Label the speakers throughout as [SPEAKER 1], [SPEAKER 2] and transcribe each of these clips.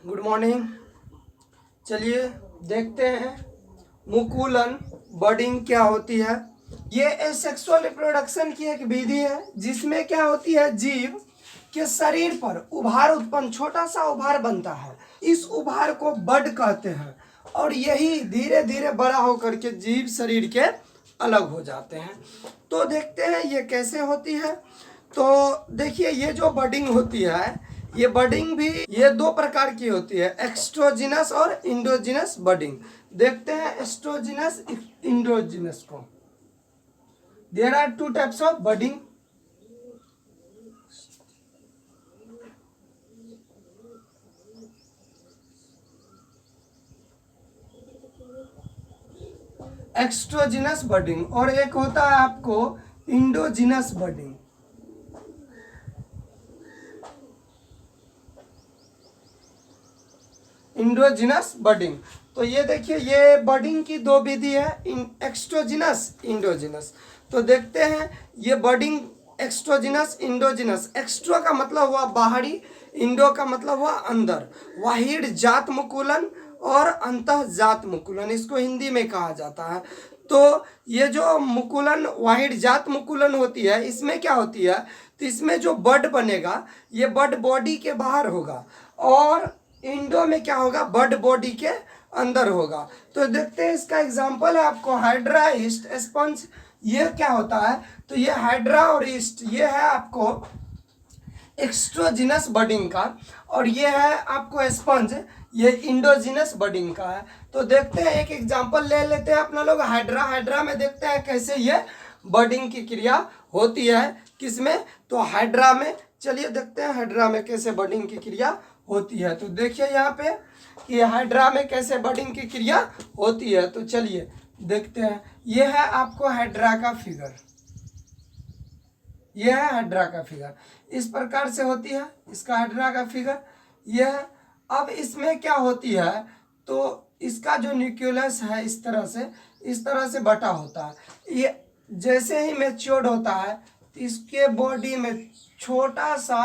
[SPEAKER 1] Good morning. चलिए देखते हैं मुकुलन बडिंग क्या होती है। ये एसेक्सुअल रिप्रोडक्शन की एक विधि है जिसमें क्या होती है, जीव के शरीर पर उभार उत्पन्न, छोटा सा उभार बनता है। इस उभार को बड कहते हैं और यही धीरे धीरे बड़ा होकर के जीव शरीर के अलग हो जाते हैं। तो देखते हैं ये कैसे होती है। तो देखिए, ये जो बडिंग होती है, ये बडिंग भी ये दो प्रकार की होती है, एक्स्ट्रोजिनस और इंडोजिनस बडिंग। देखते हैं एस्ट्रोजिनस इंडोजिनस को। There are two types of budding. Exogenous budding और एक होता है आपको इंडोजिनस बडिंग। Indigenous budding. तो ये देखिए, ये बडिंग की दो विधि है, एक्स्ट्रोजिनस इंडोजिनस। तो देखते हैं ये बडिंग एक्स्ट्रोजिनस इंडोजिनस। एक्स्ट्रो का मतलब हुआ बाहरी, इंडो का मतलब हुआ अंदर। वाहिड जात मुकुलन और अंतः जात मुकुलन इसको हिंदी में कहा जाता है। तो ये जो मुकुलन वाहिड जात मुकुलन होती है, इसमें क्या होती है, तो इसमें जो बड बनेगा ये बड बॉडी के बाहर होगा और इंडो में क्या होगा, बड बॉडी के अंदर होगा। तो देखते हैं इसका एग्जांपल है आपको हाइड्रा ईस्ट स्पंज। ये क्या होता है, तो ये हाइड्रा और ईस्ट ये है आपको एक्स्ट्रोजिनस बडिंग का, और ये है आपको स्पंज, ये इंडोजिनस बडिंग का है। तो देखते हैं एक एग्जांपल ले लेते हैं अपना लोग हाइड्रा में देखते हैं कैसे ये बडिंग की क्रिया होती है। किसमें, तो हाइड्रा में। चलिए देखते हैं हाइड्रा में कैसे बडिंग की क्रिया होती है। तो देखिए यहाँ पे कि हाइड्रा में कैसे बडिंग की क्रिया होती है। तो चलिए देखते हैं। ये है आपको हाइड्रा का फिगर, यह है हाइड्रा का फिगर, इस प्रकार से होती है इसका हाइड्रा का फिगर। यह है। अब इसमें क्या होती है, तो इसका जो न्यूक्लियस है इस तरह से बटा होता है। ये जैसे ही मैच्योर्ड होता है तो इसके बॉडी में छोटा सा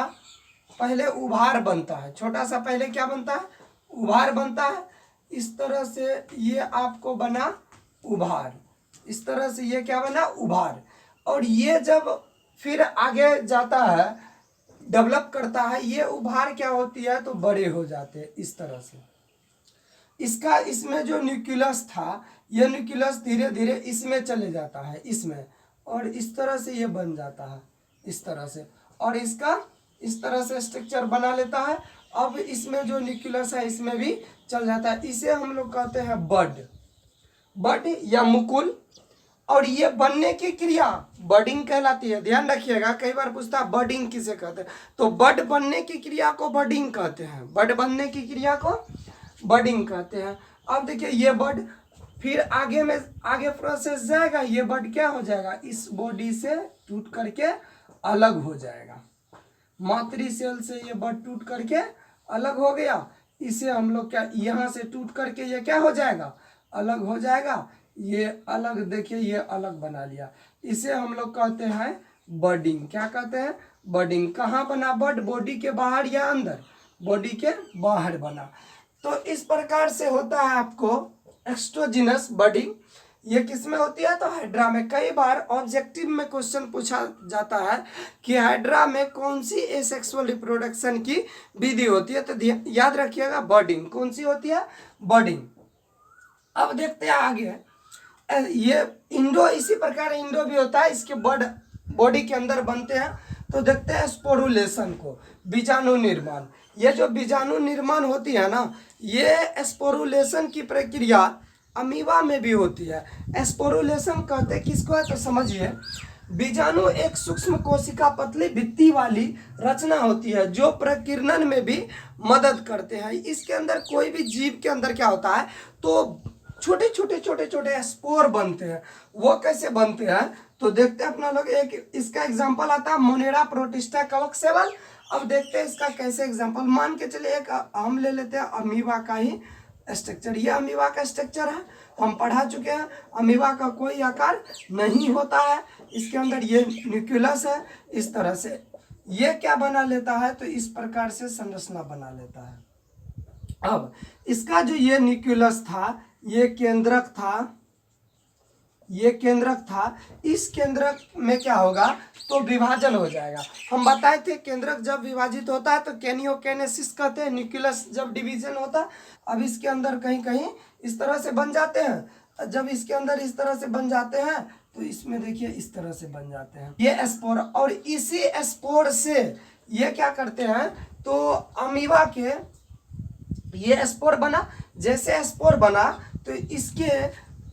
[SPEAKER 1] पहले उभार बनता है। छोटा सा पहले क्या बनता है, उभार बनता है। इस तरह से ये आपको बना उभार, इस तरह से ये क्या बना, उभार। और ये जब फिर आगे जाता है, डेवलप करता है, ये उभार क्या होती है, तो बड़े हो जाते हैं इस तरह से। इसका इसमें जो न्यूक्लियस था, यह न्यूक्लियस धीरे धीरे इसमें चले जाता है, इसमें, और इस तरह से ये बन जाता है इस तरह से, और इसका इस तरह से स्ट्रक्चर बना लेता है। अब इसमें जो न्यूक्लियस है इसमें भी चल जाता है। इसे हम लोग कहते हैं बड या मुकुल। और ये बनने की क्रिया बडिंग कहलाती है। ध्यान रखिएगा, कई बार पूछता है बडिंग किसे कहते हैं, तो बड बनने की क्रिया को बडिंग कहते हैं। बड बनने की क्रिया को बडिंग कहते हैं। अब देखिए ये बड फिर आगे प्रोसेस जाएगा, ये बड क्या हो जाएगा, इस बॉडी से टूट करके अलग हो जाएगा। मातृ सेल से ये बड टूट करके अलग हो गया। इसे हम लोग क्या, यहाँ से टूट करके ये क्या हो जाएगा, अलग हो जाएगा। ये अलग, देखिए ये अलग बना लिया। इसे हम लोग कहते हैं बडिंग। क्या कहते हैं, बडिंग। कहाँ बना बड, बॉडी के बाहर या अंदर, बॉडी के बाहर बना। तो इस प्रकार से होता है आपको एक्स्ट्रोजिनस बडिंग। ये किस में होती है, तो हाइड्रा में। कई बार ऑब्जेक्टिव में क्वेश्चन पूछा जाता है कि हाइड्रा में कौन सी एसेक्सुअल रिप्रोडक्शन की विधि होती है, तो याद रखिएगा बडिंग। कौन सी होती है, बडिंग। अब देखते हैं आगे, ये इंडो, इसी प्रकार इंडो भी होता है, इसके बॉडी के अंदर बनते हैं। तो देखते हैं स्पोरुलेशन को, बीजाणु निर्माण। ये जो बीजाणु निर्माण होती है ना, ये स्पोरुलेशन की प्रक्रिया अमीबा में भी होती है। स्पोरुलेशन कहते हैं किसको है, तो समझिए, बीजाणु एक सूक्ष्म कोशिका पतली भित्ति वाली रचना होती है जो प्रकीर्णन में भी मदद करते हैं। इसके अंदर कोई भी जीव के अंदर क्या होता है, तो छोटे छोटे स्पोर बनते हैं। वो कैसे बनते हैं, तो देखते हैं अपना लोग। एक इसका एग्जांपल आता है मोनेरा प्रोटिस्टा कवक सेवल। अब देखते हैं इसका कैसे एग्जांपल। मान के चलिए एक हम ले लेते हैं अमीबा का ही स्ट्रक्चर। ये अमीबा का स्ट्रक्चर है, हम पढ़ा चुके हैं। अमीबा का कोई आकार नहीं होता है, इसके अंदर ये न्यूक्लियस है इस तरह से। ये क्या बना लेता है, तो इस प्रकार से संरचना बना लेता है। अब इसका जो ये न्यूक्लियस था, ये केंद्रक था, ये केंद्रक था, इस केंद्रक में क्या होगा, तो विभाजन हो जाएगा। हम बताए थे केंद्रक जब विभाजित होता है तो कैनियोकेनेसिस कहते हैं, न्यूक्लियस जब डिवीजन होता है। अब इसके अंदर कहीं कहीं इस तरह से बन जाते हैं, जब इसके अंदर इस तरह से बन जाते हैं तो इसमें देखिए इस तरह से बन जाते हैं ये स्पोर। और इसी स्पोर से ये क्या करते हैं, तो अमीबा के ये स्पोर बना, जैसे स्पोर बना तो इसके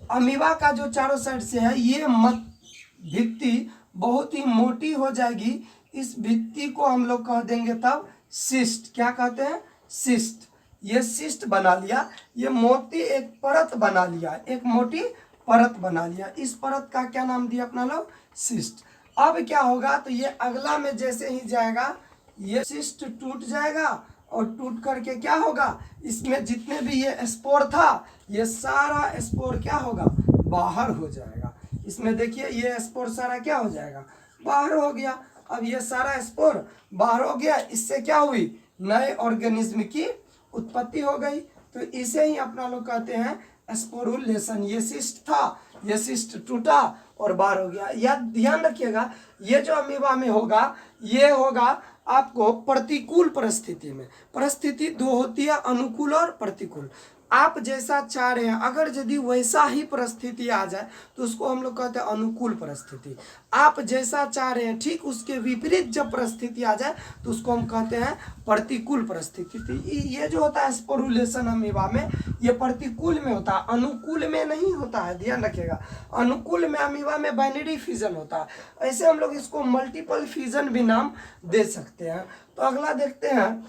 [SPEAKER 1] अमीबा का जो चारों साइड से है ये भित्ति बहुत ही मोटी हो जाएगी। इस भित्ति को हम लोग कह देंगे तब सिस्ट। क्या कहते हैं, सिस्ट। ये सिस्ट बना लिया, ये मोटी एक परत बना लिया, एक मोटी परत बना लिया। इस परत का क्या नाम दिया अपना लोग, सिस्ट। अब क्या होगा, तो ये अगला में जैसे ही जाएगा ये सिस्ट टूट जाएगा और टूट करके क्या होगा, इसमें जितने भी ये स्पोर था ये सारा स्पोर क्या होगा, बाहर हो जाएगा। इसमें देखिए ये स्पोर सारा क्या हो जाएगा, बाहर हो गया। अब ये सारा स्पोर बाहर हो गया, इससे क्या हुई, नए ऑर्गेनिज्म की उत्पत्ति हो गई। तो इसे ही अपना लोग कहते हैं स्पोरुलेशन। ये सिस्ट था, ये सिस्ट टूटा और बाहर हो गया। या ध्यान रखिएगा, ये जो अमीबा में होगा ये होगा आपको प्रतिकूल परिस्थिति में। परिस्थिति दो होती है, अनुकूल और प्रतिकूल। आप जैसा चाह रहे हैं, अगर यदि वैसा ही परिस्थिति आ जाए तो उसको हम लोग कहते हैं अनुकूल परिस्थिति। आप जैसा चाह रहे हैं ठीक उसके विपरीत जब परिस्थिति आ जाए तो उसको हम कहते हैं प्रतिकूल परिस्थिति। ये जो होता है स्पोरुलेशन अमीबा में, ये प्रतिकूल में होता है, अनुकूल में नहीं होता है, ध्यान रखिएगा। अनुकूल में अमीबा में बाइनरी फ्यूजन होता है, ऐसे हम लोग इसको मल्टीपल फ्यूजन भी नाम दे सकते हैं। तो अगला देखते हैं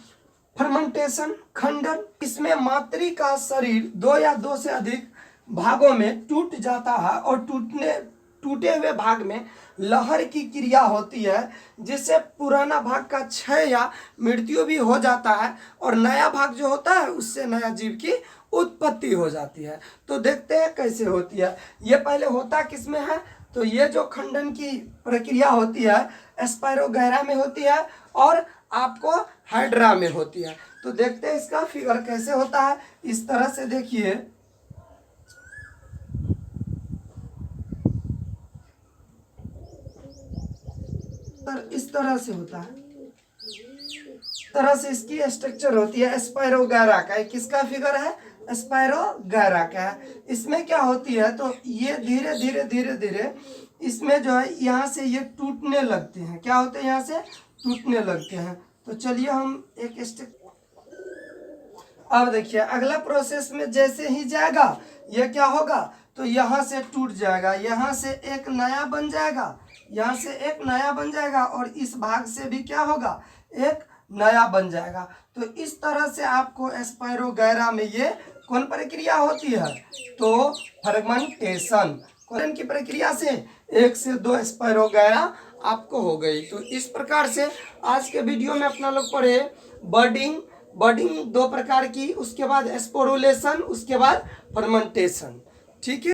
[SPEAKER 1] फर्मेंटेशन, खंडन। इसमें मातृ का शरीर दो या दो से अधिक भागों में टूट जाता है और टूटे हुए भाग में लहर की क्रिया होती है, जिससे पुराना भाग का क्षय या मृत्यु भी हो जाता है और नया भाग जो होता है उससे नया जीव की उत्पत्ति हो जाती है। तो देखते हैं कैसे होती है। ये पहले होता किसमें है, तो ये जो खंडन की प्रक्रिया होती है स्पायरोगैरा में होती है और आपको हाइड्रा में होती है। तो देखते हैं इसका फिगर कैसे होता है। इस तरह से देखिए, इस तरह से होता है, इस तरह से इसकी स्ट्रक्चर होती है स्पायरोगैरा का। किसका फिगर है, स्पायरोगैरा का है। इसमें क्या होती है, तो ये धीरे धीरे धीरे धीरे इसमें जो है यहाँ से ये टूटने लगते हैं। क्या होते हैं, यहाँ से टूटने लगते हैं। तो चलिए हम एक स्टेप, अब देखिए अगला प्रोसेस में जैसे ही जाएगा ये क्या होगा, तो यहाँ से टूट जाएगा, यहाँ से एक नया बन जाएगा, यहाँ से एक नया बन जाएगा और इस भाग से भी क्या होगा, एक नया बन जाएगा। तो इस तरह से आपको स्पायरोगैरा में ये कौन प्रक्रिया होती है, तो फर्मेंटेशन। कौन की प्रक्रिया से 1 से 2 स्पायरोगैरा आपको हो गई। तो इस प्रकार से आज के वीडियो में अपना लोग पढ़े बर्डिंग 2 प्रकार की, उसके बाद स्पोरुलेशन, उसके बाद फर्मेंटेशन। ठीक है।